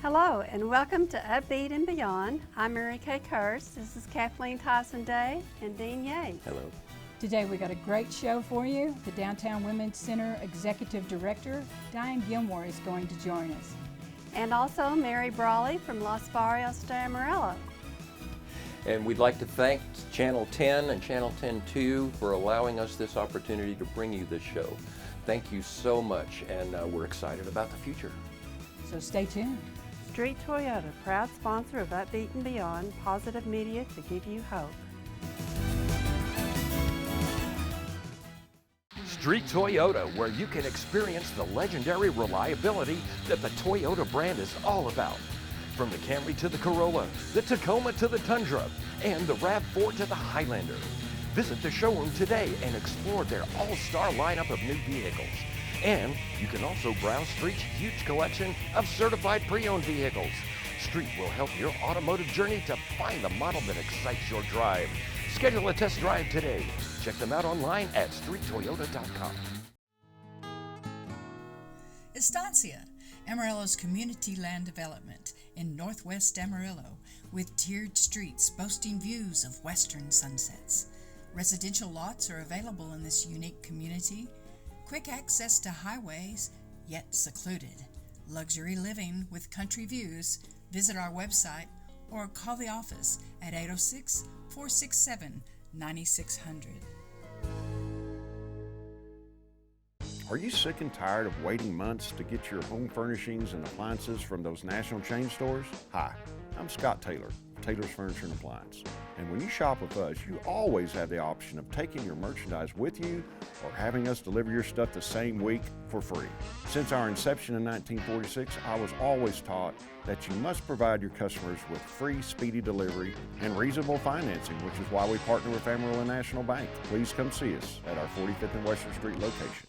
Hello and welcome to UpBeat and Beyond. I'm Kay Kuhrts. This is CathleenTyson-Day and Diann Yates. Hello. Today we got a great show for you. The Downtown Women's Center Executive Director, Diann Gilmore, is going to join us. And also Mary Bralley from Los Barrios de Amarillo. And we'd like to thank Channel 10 and Channel 10-2 for allowing us this opportunity to bring you this show. Thank you so much, and we're excited about the future. So stay tuned. Street Toyota, proud sponsor of UpBeat and Beyond, positive media to give you hope. Street Toyota, where you can experience the legendary reliability that the Toyota brand is all about. From the Camry to the Corolla, the Tacoma to the Tundra, and the RAV4 to the Highlander. Visit the showroom today and explore their all-star lineup of new vehicles. And you can also browse Street's huge collection of certified pre-owned vehicles. Street will help your automotive journey to find the model that excites your drive. Schedule a test drive today. Check them out online at streettoyota.com. Estancia, Amarillo's community land development in northwest Amarillo, with tiered streets boasting views of western sunsets. Residential lots are available in this unique community. Quick access to highways, yet secluded. Luxury living with country views. Visit our website or call the office at 806-467-9600. Are you sick and tired of waiting months to get your home furnishings and appliances from those national chain stores? Hi, I'm Scott Taylor, Taylor's Furniture and Appliance. And when you shop with us, you always have the option of taking your merchandise with you or having us deliver your stuff the same week for free. Since our inception in 1946, I was always taught that you must provide your customers with free, speedy delivery and reasonable financing, which is why we partner with Amarillo National Bank. Please come see us at our 45th and Western Street location.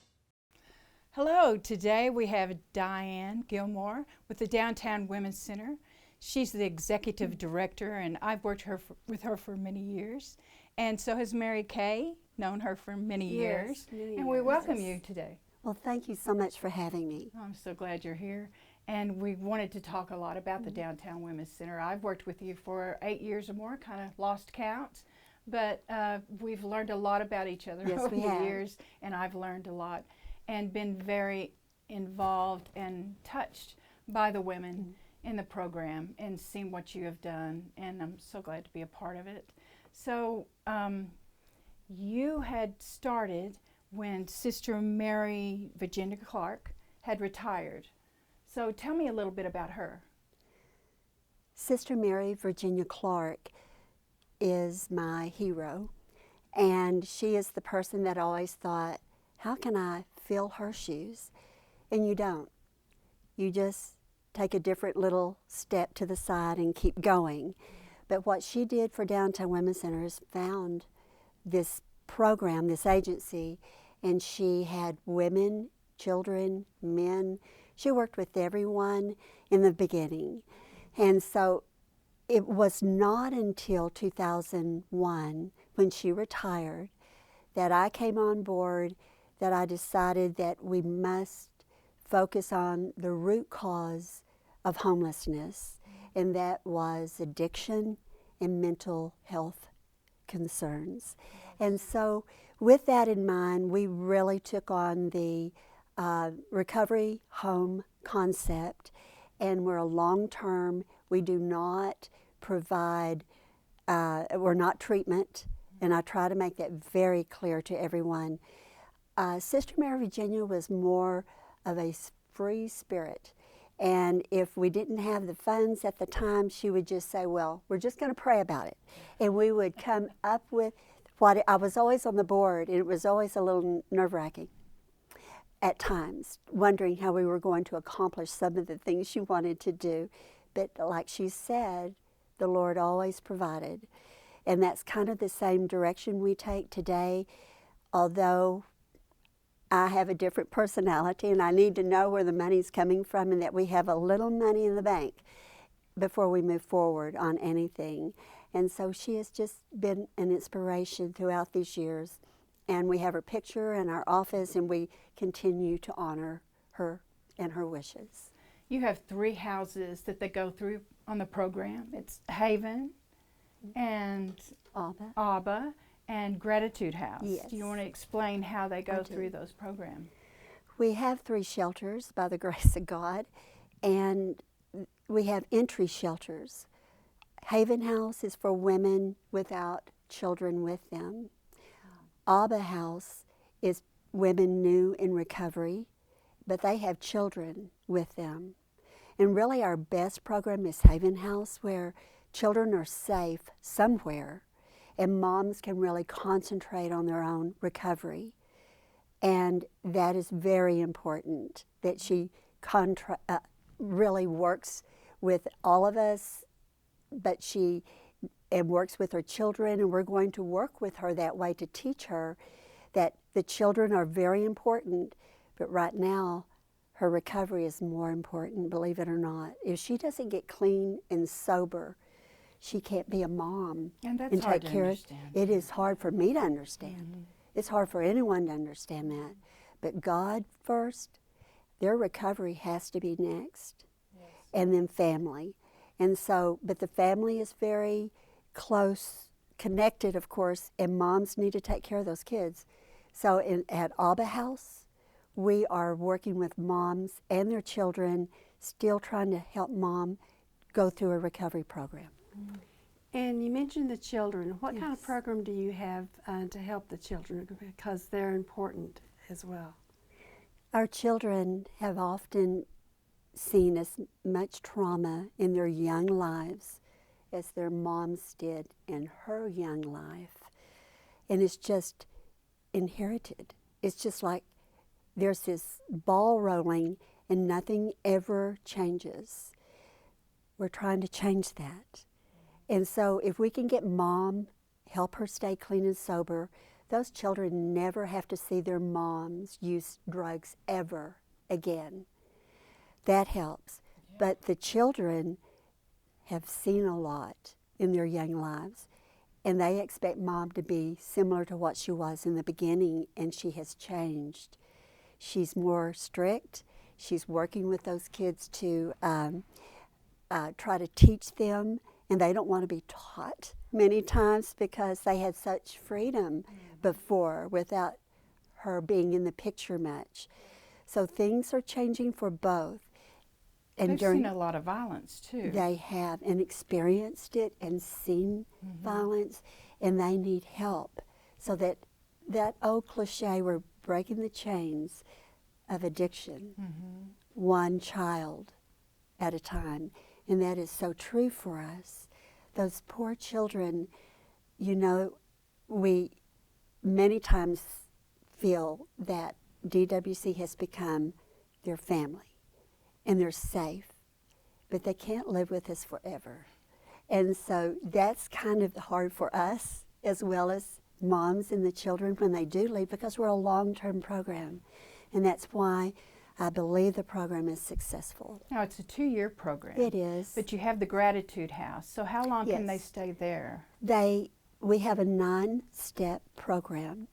Hello, today we have Diann Gilmore with the Downtown Women's Center. She's the executive director, and I've worked with her for many years. And so has Mary Kay, known her for many years. And we welcome you today. Well, thank you so much for having me. I'm so glad you're here. And we wanted to talk a lot about the Downtown Women's Center. I've worked with you for 8 years or more, kind of lost count. But we've learned a lot about each other over the years, and I've learned a lot and been very involved and touched by the women in the program and seen what you have done, and I'm so glad to be a part of it. So you had started when Sister Mary Virginia Clark had retired. So tell me a little bit about her. Sister Mary Virginia Clark is my hero, and she is the person that I always thought, how can I fill her shoes? And you don't. You just take a different little step to the side and keep going. But what she did for Downtown Women's Center is found this program, this agency, and she had women, children, men. She worked with everyone in the beginning. And so it was not until 2001, when she retired, that I came on board, that I decided that we must focus on the root cause of homelessness, and that was addiction and mental health concerns. And so with that in mind, we really took on the recovery home concept, and we're a long-term. We do not provide, we're not treatment, and I try to make that very clear to everyone. Sister Mary Virginia was more of a free spirit. And if we didn't have the funds at the time, she would just say, well, we're just going to pray about it. And we would come up with what I was always on the board, and it was always a little nerve-wracking at times, wondering how we were going to accomplish some of the things she wanted to do. But like she said, the Lord always provided. And that's kind of the same direction we take today, although I have a different personality, and I need to know where the money's coming from and that we have a little money in the bank before we move forward on anything. And so she has just been an inspiration throughout these years. And we have her picture in our office, and we continue to honor her and her wishes. You have 3 houses that they go through on the program. It's Haven and Abba and Gratitude House. Yes. Do you want to explain how they go I through do. those programs? We have 3 shelters by the grace of God, and we have entry shelters. Haven House is for women without children with them. Abba House is women new in recovery, but they have children with them. And really our best program is Haven House, where children are safe somewhere and moms can really concentrate on their own recovery. And that is very important, that she really works with all of us, but she works with her children, and we're going to work with her that way to teach her that the children are very important, but right now her recovery is more important, believe it or not. If she doesn't get clean and sober, she can't be a mom And that's and hard take to care understand. It is hard for me to understand. It's hard for anyone to understand that. But God first, their recovery has to be next. And then family. And so, but the family is very close, connected, of course, and moms need to take care of those kids. So at Abba House, we are working with moms and their children, still trying to help mom go through a recovery program. And you mentioned the children. What kind of Yes. program do you have to help the children? Because they're important as well. Our children have often seen as much trauma in their young lives as their moms did in her young life. And it's just inherited. It's just like there's this ball rolling and nothing ever changes. We're trying to change that. And so if we can get mom, help her stay clean and sober, those children never have to see their moms use drugs ever again. That helps. But the children have seen a lot in their young lives, and they expect mom to be similar to what she was in the beginning, and she has changed. She's more strict. She's working with those kids to try to teach them, and they don't want to be taught many times because they had such freedom before without her being in the picture much. So things are changing for both. And They've seen a lot of violence too. They have, and experienced it and seen violence, and they need help. So that old cliche, we're breaking the chains of addiction, one child at a time. And that is so true for us. Those poor children, you know, we many times feel that DWC has become their family and they're safe, but they can't live with us forever. And so that's kind of hard for us as well as moms and the children when they do leave, because we're a long-term program. And that's why I believe the program is successful. Now, it's a 2-year program. It is. But you have the Gratitude House. So how long can they Yes. stay there? We have a 9-step program.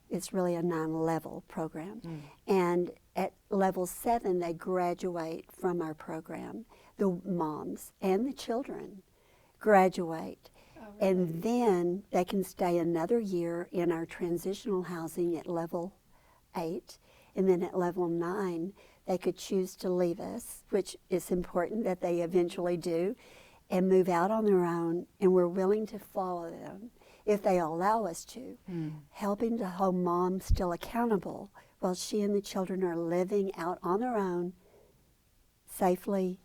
It's really a 9-level program. And at level 7, they graduate from our program. The moms and the children graduate. And then they can stay another year in our transitional housing at level 8. And then at level 9, they could choose to leave us, which is important that they eventually do, and move out on their own. And we're willing to follow them if they allow us to, helping to hold mom still accountable while she and the children are living out on their own, safely,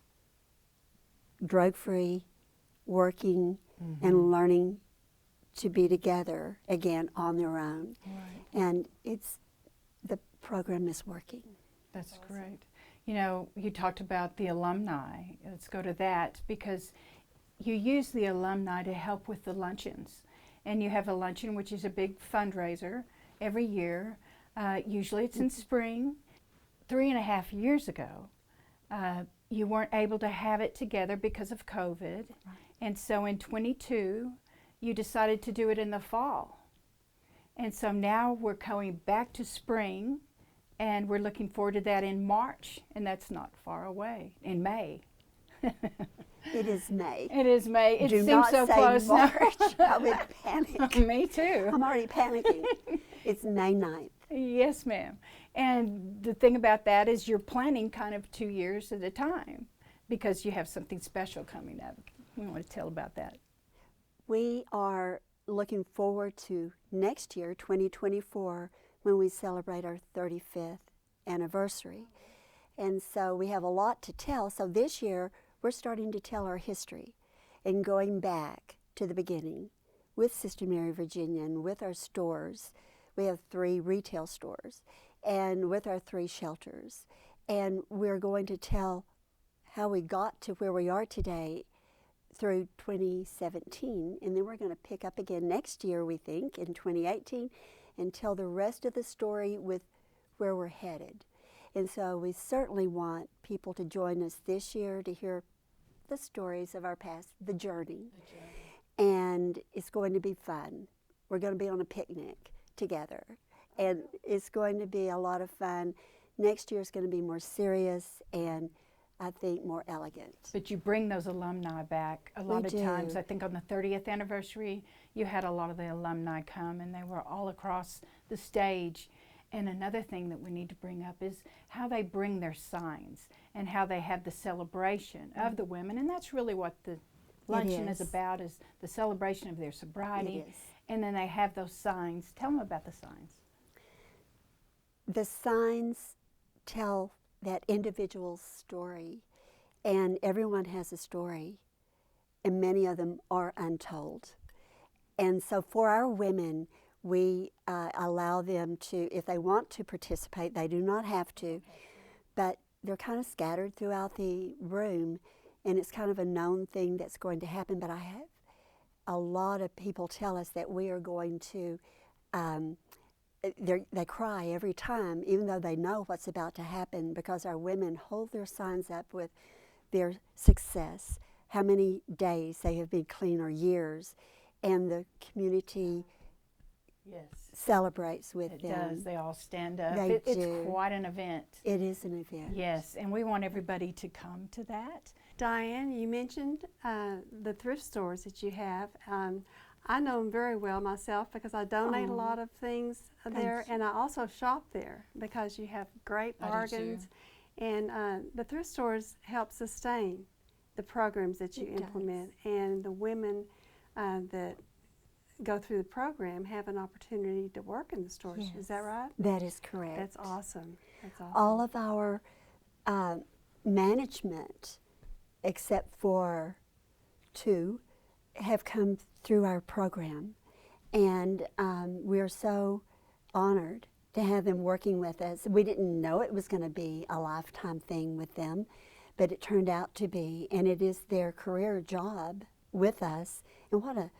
drug-free, working, and learning to be together again on their own. And the program is working. That's great. You know, you talked about the alumni. Let's go to that, because you use the alumni to help with the luncheons. And you have a luncheon, which is a big fundraiser every year. Usually it's in spring. 3.5 years ago, you weren't able to have it together because of COVID. And so in 22, you decided to do it in the fall. And so now we're going back to spring, And we're looking forward to that in March, and that's not far away, in May. It is May. It is May. It Do seems not so say close now. March. I would panic. Me too. I'm already panicking. It's May 9th. Yes, ma'am. And the thing about that is you're planning kind of 2 years at a time because you have something special coming up. We want to tell about that. We are looking forward to next year, 2024, when we celebrate our 35th anniversary. And so we have a lot to tell. So this year, we're starting to tell our history and going back to the beginning with Sister Mary, Virginia, and with our stores. We have 3 retail stores, and with our 3 shelters. And we're going to tell how we got to where we are today through 2017, and then we're going to pick up again next year, we think, in 2018, and tell the rest of the story with where we're headed. And so we certainly want people to join us this year to hear the stories of our past, the journey. And it's going to be fun. We're going to be on a picnic together, and it's going to be a lot of fun. Next year is going to be more serious and I think more elegant. But you bring those alumni back a lot of times. I think on the 30th anniversary, you had a lot of the alumni come, and they were all across the stage. And another thing that we need to bring up is how they bring their signs and how they have the celebration of the women. And that's really what the luncheon is about, is the celebration of their sobriety. And then they have those signs. Tell them about the signs. The signs tell that individual's story, and everyone has a story, and many of them are untold. And so for our women, we allow them to, if they want to participate, they do not have to, but they're kind of scattered throughout the room, and it's kind of a known thing that's going to happen. But I have a lot of people tell us that we are going to, they cry every time, even though they know what's about to happen, because our women hold their signs up with their success, how many days they have been clean or years, and the community celebrates with them. It does. They all stand up. They It's do. quite an event. It is an event. Yes, and we want everybody to come to that. Diann, you mentioned the thrift stores that you have. I know them very well myself because I donate a lot of things there, and I also shop there because you have great bargains. And the thrift stores help sustain the programs that you implement, and the women that go through the program have an opportunity to work in the stores. Is that right? That is correct. That's awesome. That's awesome. All of our management, except for 2, have come through our program, and we're so honored to have them working with us. We didn't know it was going to be a lifetime thing with them, but it turned out to be, and it is their career job with us. And what a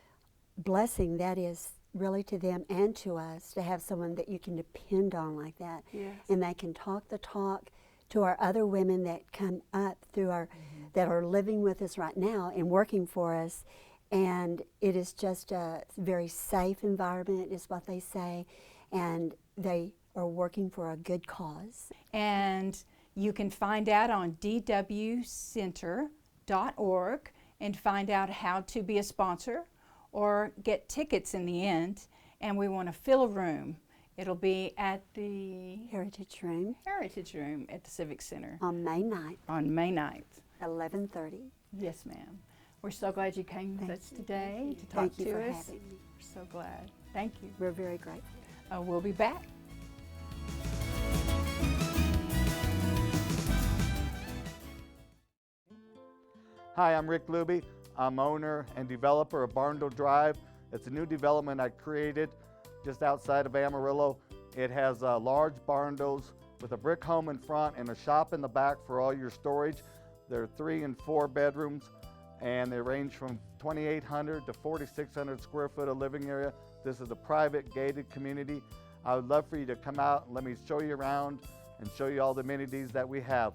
blessing that is, really, to them and to us, to have someone that you can depend on like that. And they can talk the talk to our other women that come up through our, that are living with us right now and working for us. And it is just a very safe environment, is what they say, and they are working for a good cause. And you can find out on dwcenter.org and find out how to be a sponsor or get tickets in the end. And we want to fill a room. It'll be at the Heritage Room at the Civic Center on May 9th. On May 9th. 11:30. Yes, ma'am. We're so glad you came with us today to talk Thank you to for us. having me. We're so glad. Thank you. We're very grateful. We'll be back. Hi, I'm Rick Luby. I'm owner and developer of Barndale Drive. It's a new development I created just outside of Amarillo. It has large barndoles with a brick home in front and a shop in the back for all your storage. There are 3 and 4 bedrooms, and they range from 2,800 to 4,600 square foot of living area. This is a private gated community. I would love for you to come out and let me show you around and show you all the amenities that we have.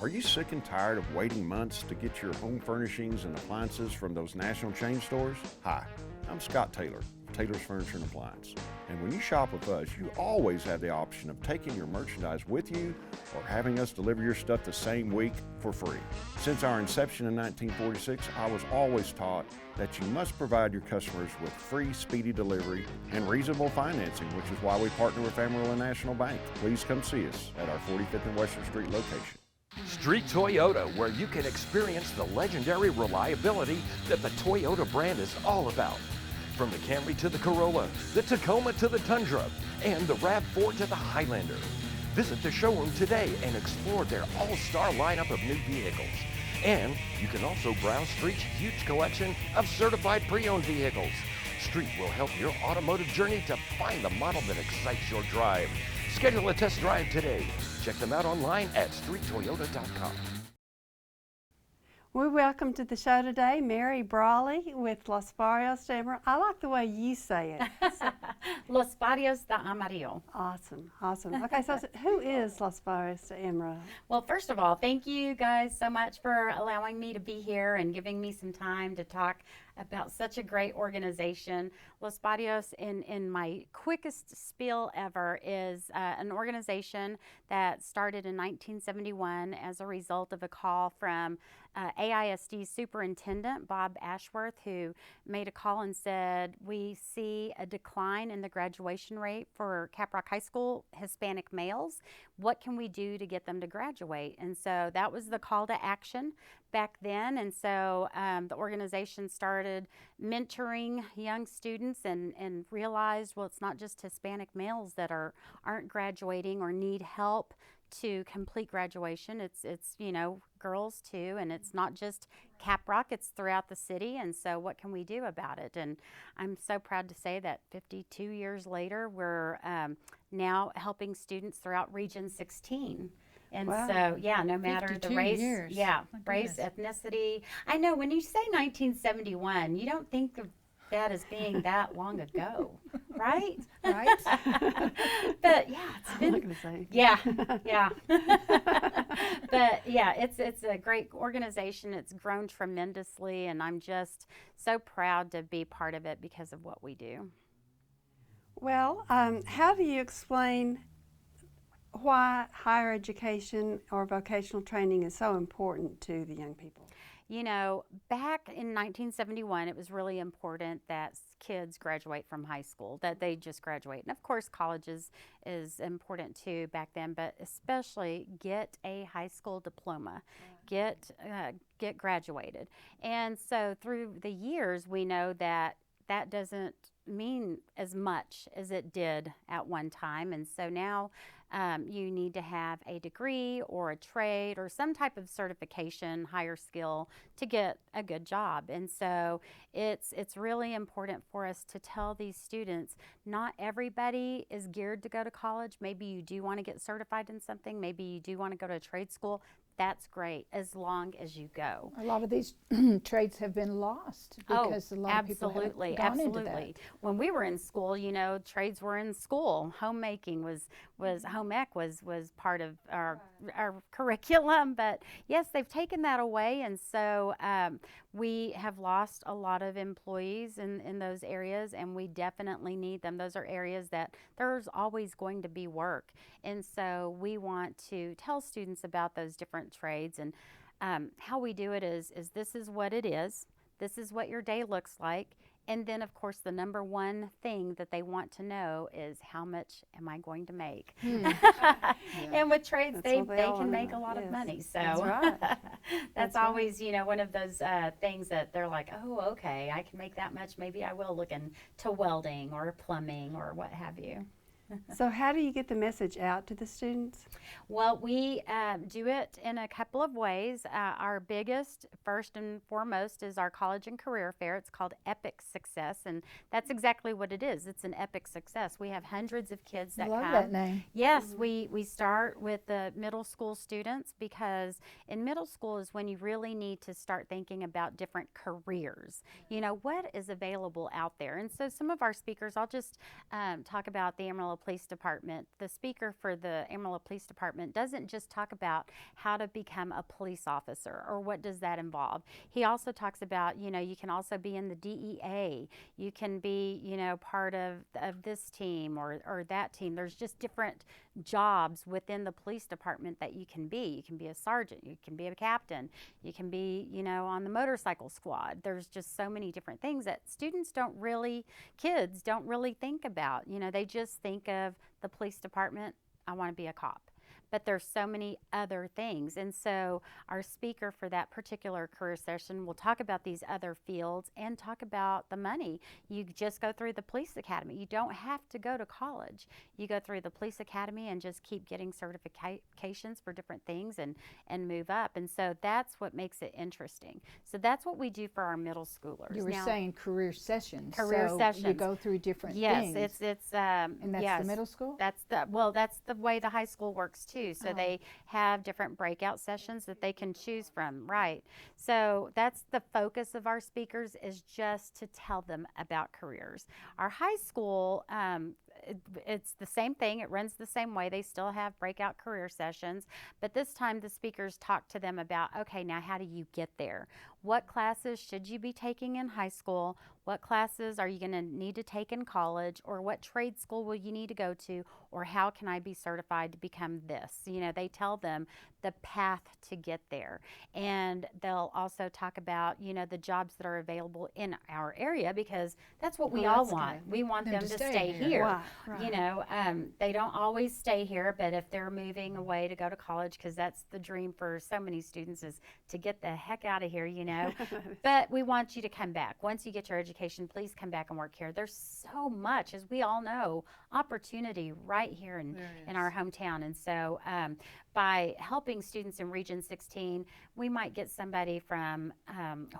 Are you sick and tired of waiting months to get your home furnishings and appliances from those national chain stores? Hi, I'm Scott Taylor, Taylor's Furniture and Appliance. And when you shop with us, you always have the option of taking your merchandise with you or having us deliver your stuff the same week for free. Since our inception in 1946, I was always taught that you must provide your customers with free, speedy delivery and reasonable financing, which is why we partner with Amarillo National Bank. Please come see us at our 45th and Western Street location. Street Toyota, where you can experience the legendary reliability that the Toyota brand is all about. From the Camry to the Corolla, the Tacoma to the Tundra, and the RAV4 to the Highlander. Visit the showroom today and explore their all-star lineup of new vehicles. And you can also browse Street's huge collection of certified pre-owned vehicles. Street will help your automotive journey to find the model that excites your drive. Schedule a test drive today. Check them out online at streettoyota.com. We welcome to the show today Mary Bralley with Los Barrios de Amarillo. I like the way you say it. Los Barrios de Amarillo. Awesome, awesome. Okay, so who is Los Barrios de Amarillo? Well, first of all, thank you guys so much for allowing me to be here and giving me some time to talk about such a great organization. Los Barrios, in my quickest spiel ever, is an organization that started in 1971 as a result of a call from AISD Superintendent Bob Ashworth, who made a call and said, we see a decline in the graduation rate for Caprock High School Hispanic males. What can we do to get them to graduate? And so that was the call to action back then. And so the organization started mentoring young students and realized, well, it's not just Hispanic males that aren't graduating or need help to complete graduation. It's you know, girls too, and it's not just Caprock, it's throughout the city. And so what can we do about it? And I'm so proud to say that 52 years later, we're now helping students throughout Region 16. And wow. So, yeah, no matter the race, race, ethnicity. I know when you say 1971, you don't think of that as being that long ago, right? Right. But yeah, it's been. I'm going to say. Yeah, yeah. But yeah, it's a great organization. It's grown tremendously, and I'm just so proud to be part of it because of what we do. Well, how do you explain why higher education or vocational training is so important to the young people? You know, back in 1971, it was really important that kids graduate from high school, that they just graduate. And of course, colleges is important too back then, but especially get a high school diploma, get graduated. And so through the years, we know that that doesn't mean as much as it did at one time. And so now you need to have a degree or a trade or some type of certification, higher skill to get a good job. And so it's really important for us to tell these students, not everybody is geared to go to college. Maybe you do want to get certified in something. Maybe you do want to go to a trade school. That's great, as long as you go. A lot of these trades have been lost because a lot of people haven't gone into that. When we were in school, you know, trades were in school. Homemaking was home ec was part of our curriculum. But yes, they've taken that away, and so we have lost a lot of employees in those areas, and we definitely need them. Those are areas that there's always going to be work, and so we want to tell students about those different trades. And how we do it is this is what it is. This is what your day looks like. And then, of course, the number one thing that they want to know is, how much am I going to make? And with trades, they can make a lot of money. So that's right. that's always, you know, one of those things that they're like, oh, okay, I can make that much. Maybe I will look into welding or plumbing or what have you. So how do you get the message out to the students? Well, we do it in a couple of ways. Our biggest, first and foremost, is our college and career fair. It's called Epic Success, and that's exactly what it is. It's an epic success. We have hundreds of kids that come. I love that name. Yes, we start with the middle school students, because in middle school is when you really need to start thinking about different careers. You know, what is available out there? And so some of our speakers, I'll just talk about the Amarillo Amarillo Police Department, the speaker for the Amarillo Police Department doesn't just talk about how to become a police officer or what does that involve. He also talks about, you know, you can also be in the DEA, you can be, you know, part of this team or that team. There's just different jobs within the police department that you can be. You can be a sergeant, you can be a captain, you can be, you know, on the motorcycle squad. There's just so many different things that kids don't really think about. You know, they just think of the police department, I want to be a cop. But there's so many other things. And so our speaker for that particular career session will talk about these other fields and talk about the money. You just go through the police academy. You don't have to go to college. You go through the police academy and just keep getting certifications for different things and move up. And so that's what makes it interesting. So that's what we do for our middle schoolers. You were saying career sessions. Career sessions. You go through different things. Yes, it's and that's the middle school? That's the way the high school works too. So they have different breakout sessions that they can choose from, right? So that's the focus of our speakers, is just to tell them about careers. Our high school, it's the same thing. It runs the same way. They still have breakout career sessions, but this time the speakers talk to them about, okay, now how do you get there? What classes should you be taking in high school? What classes are you going to need to take in college? Or what trade school will you need to go to? Or how can I be certified to become this? You know, they tell them the path to get there. And they'll also talk about, you know, the jobs that are available in our area, because that's what we all want. We want them to stay here. Right. You know, they don't always stay here, but if they're moving away to go to college, because that's the dream for so many students, is to get the heck out of here, you know. But we want you to come back. Once you get your education, please come back and work here. There's so much, as we all know, opportunity right here in our hometown. And so by helping students in Region 16, we might get somebody from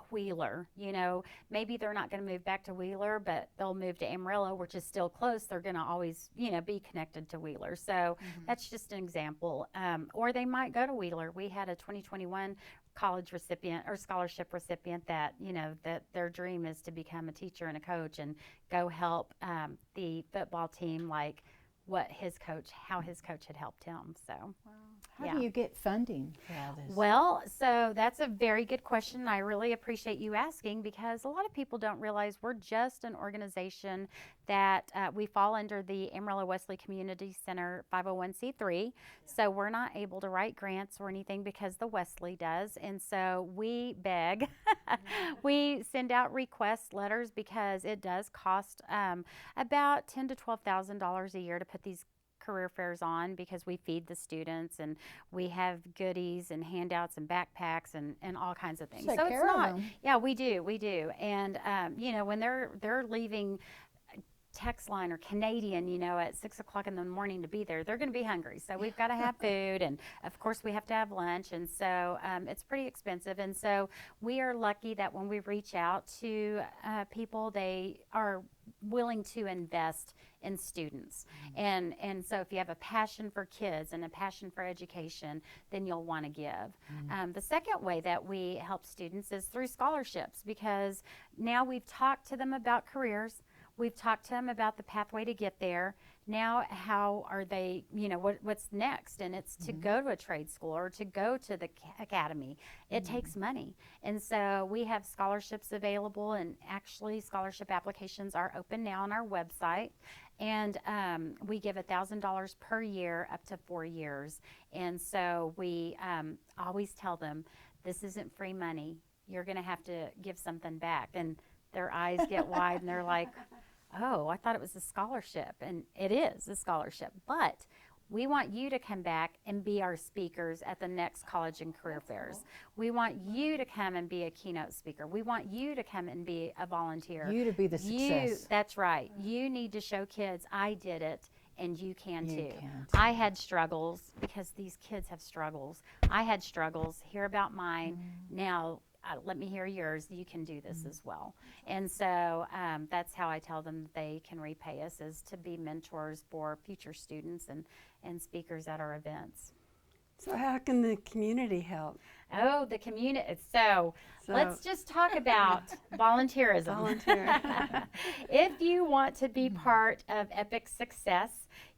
Wheeler. You know, maybe they're not going to move back to Wheeler, but they'll move to Amarillo, which is still close. They're going to always, you know, be connected to Wheeler. So that's just an example. Or they might go to Wheeler. We had a 2021 college recipient or scholarship recipient that, you know, that their dream is to become a teacher and a coach and go help the football team, like how his coach had helped him. So How do you get funding for all this? Well, so that's a very good question. I really appreciate you asking, because a lot of people don't realize we're just an organization that we fall under the Amarillo Wesley Community Center 501c3. So we're not able to write grants or anything because the Wesley does. And so we beg. We send out request letters because it does cost about $10,000 to $12,000 a year to put these career fairs on, because we feed the students and we have goodies and handouts and backpacks and all kinds of things. Take So care it's of not, them. yeah, we do. And you know, when they're leaving Tex Line or Canadian, you know, at 6 o'clock in the morning to be there, they're going to be hungry. So we've got to have food, and of course we have to have lunch, and so it's pretty expensive. And so we are lucky that when we reach out to people, they are willing to invest in students. And so if you have a passion for kids and a passion for education, then you'll want to give. The second way that we help students is through scholarships, because now we've talked to them about careers. We've talked to them about the pathway to get there. Now, how are they, you know, what's next? And it's to go to a trade school or to go to the academy. It takes money. And so we have scholarships available, and actually scholarship applications are open now on our website. And we give $1,000 per year up to 4 years. And so we always tell them, this isn't free money. You're going to have to give something back. And their eyes get wide and they're like, oh, I thought it was a scholarship. And it is a scholarship. But we want you to come back and be our speakers at the next college and career fairs. We want you to come and be a keynote speaker. We want you to come and be a volunteer. You to be the success. That's right. You need to show kids, I did it, and you can too. can too. I had struggles, because these kids have struggles. I had struggles. Hear about mine. Now, let me hear yours. You can do this as well. And so that's how I tell them that they can repay us, is to be mentors for future students and speakers at our events. So how can the community help? Oh, the community. So let's just talk about volunteerism. Volunteer. If you want to be part of Epic Success,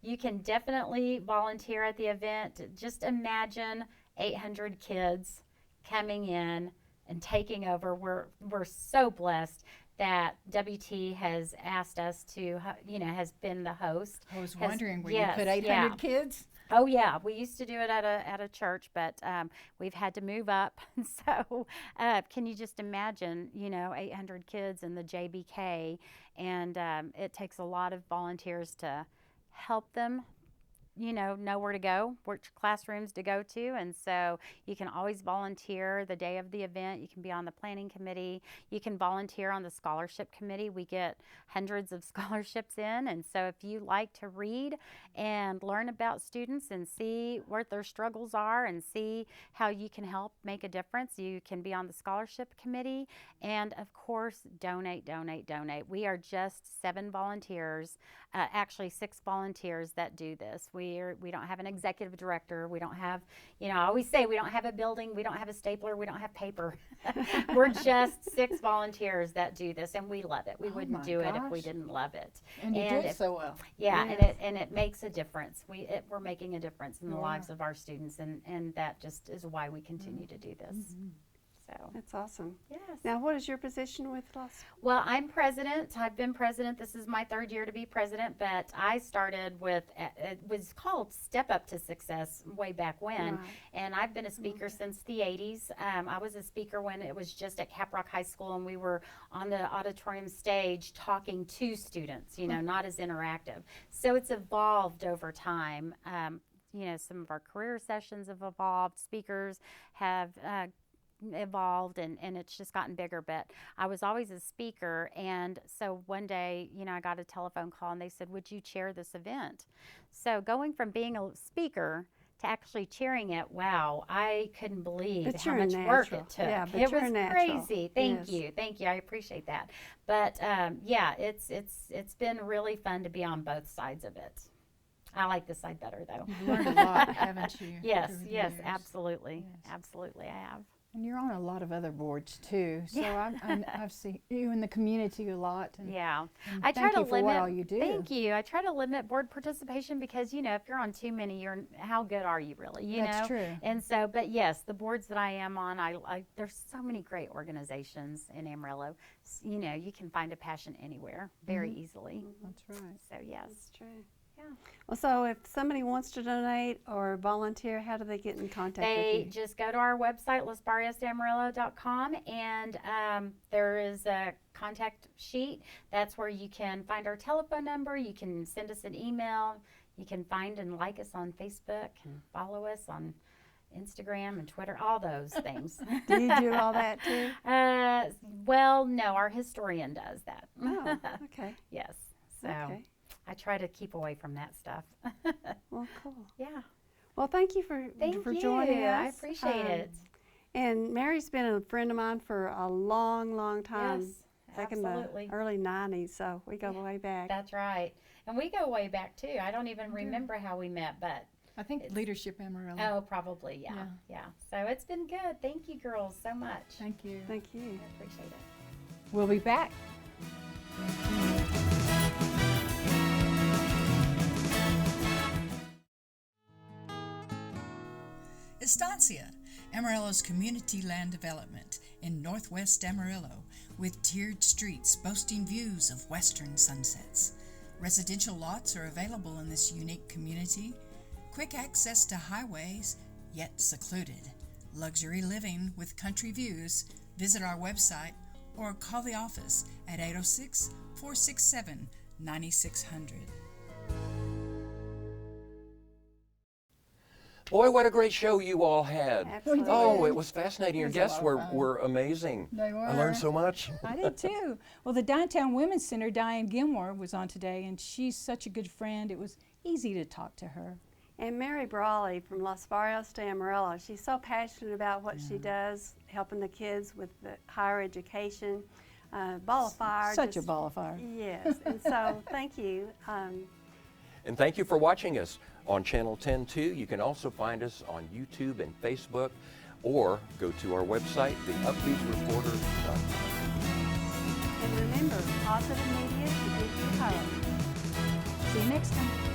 you can definitely volunteer at the event. Just imagine 800 kids coming in and taking over. We're so blessed that WT has asked us to, has been the host. I was wondering, where you yes, put 800 yeah. kids? Oh yeah, we used to do it at a church, but we've had to move up. So can you just imagine, 800 kids in the JBK, and it takes a lot of volunteers to help them know where to go, which classrooms to go to. And so you can always volunteer the day of the event. You can be on the planning committee. You can volunteer on the scholarship committee. We get hundreds of scholarships in. And so if you like to read and learn about students and see what their struggles are and see how you can help make a difference, you can be on the scholarship committee. And of course, donate, donate, donate. We are just 7 volunteers, actually 6 volunteers that do this. We don't have an executive director. We don't have, I always say we don't have a building. We don't have a stapler. We don't have paper. We're just 6 volunteers that do this, and we love it. We wouldn't do it if we didn't love it. And you do it so well. Yeah, Yes. and it makes a difference. We're making a difference in the lives of our students, and that just is why we continue to do this. So That's awesome. yes. Now, what is your position with Los? Well, I'm president. I've been president. This is my 3rd year to be president, but I started with, it was called Step Up to Success way back when, Right. and I've been a speaker since the 80s. I was a speaker when it was just at Caprock High School, and we were on the auditorium stage talking to students, not as interactive. So it's evolved over time. Some of our career sessions have evolved. Speakers have evolved, and it's just gotten bigger, but I was always a speaker. And so one day, I got a telephone call and they said, would you chair this event? So going from being a speaker to actually chairing it, wow, I couldn't believe But how you're a much work natural. it took. Yeah, but it you're was a natural. crazy. Yes. Thank you, I appreciate that. But yeah, it's been really fun to be on both sides of it. I like this side better though. You've learned a lot, haven't you? Yes, through the yes, years? absolutely, Yes. absolutely, I have. And you're on a lot of other boards too, so Yeah. I've seen you in the community a lot. And, Yeah, and I try thank to you for limit. what all you do. Thank you. I try to limit board participation because if you're on too many, how good are you really? You That's know. true. And so, but yes, the boards that I am on, there's so many great organizations in Amarillo. You can find a passion anywhere very easily. That's right. So yes. That's true. Yeah. Well, so if somebody wants to donate or volunteer, how do they get in contact They with you? just go to our website, losbarriosdeamarillo.com, and there is a contact sheet. That's where you can find our telephone number. You can send us an email. You can find and like us on Facebook and follow us on Instagram and Twitter, all those things. Do you do all that too? Well, no, our historian does that. Oh, okay. Yes. So Okay. I try to keep away from that stuff. Well, cool. Yeah. Well, thank you for Thank you. joining us. I appreciate it. And Mary's been a friend of mine for a long, long time. Yes, Back absolutely. in the early 90s, so we go way back. That's right. And we go way back too. I don't even remember how we met, but I think Leadership Amarillo. oh, probably, yeah. So it's been good. Thank you, girls, so much. Thank you. Thank you. I appreciate it. We'll be back. Estancia, Amarillo's community land development in northwest Amarillo, with tiered streets boasting views of western sunsets. Residential lots are available in this unique community. Quick access to highways, yet secluded. Luxury living with country views. Visit our website or call the office at 806-467-9600. Boy, what a great show you all had. Absolutely. Oh, it was fascinating. Your It was a guests lot of fun. were amazing. They I were. learned so much. I did too. Well, the Downtown Women's Center, Diann Gilmore, was on today, and she's such a good friend. It was easy to talk to her. And Mary Bralley from Los Barrios de Amarillo, she's so passionate about what she does, helping the kids with the higher education. Ball of fire. Such a ball of fire. Yes, and so thank you. And thank you for watching us on Channel 10 too. You can also find us on YouTube and Facebook, or go to our website, theupbeatreporter.com. And remember, positive media to give you hope. See you next time.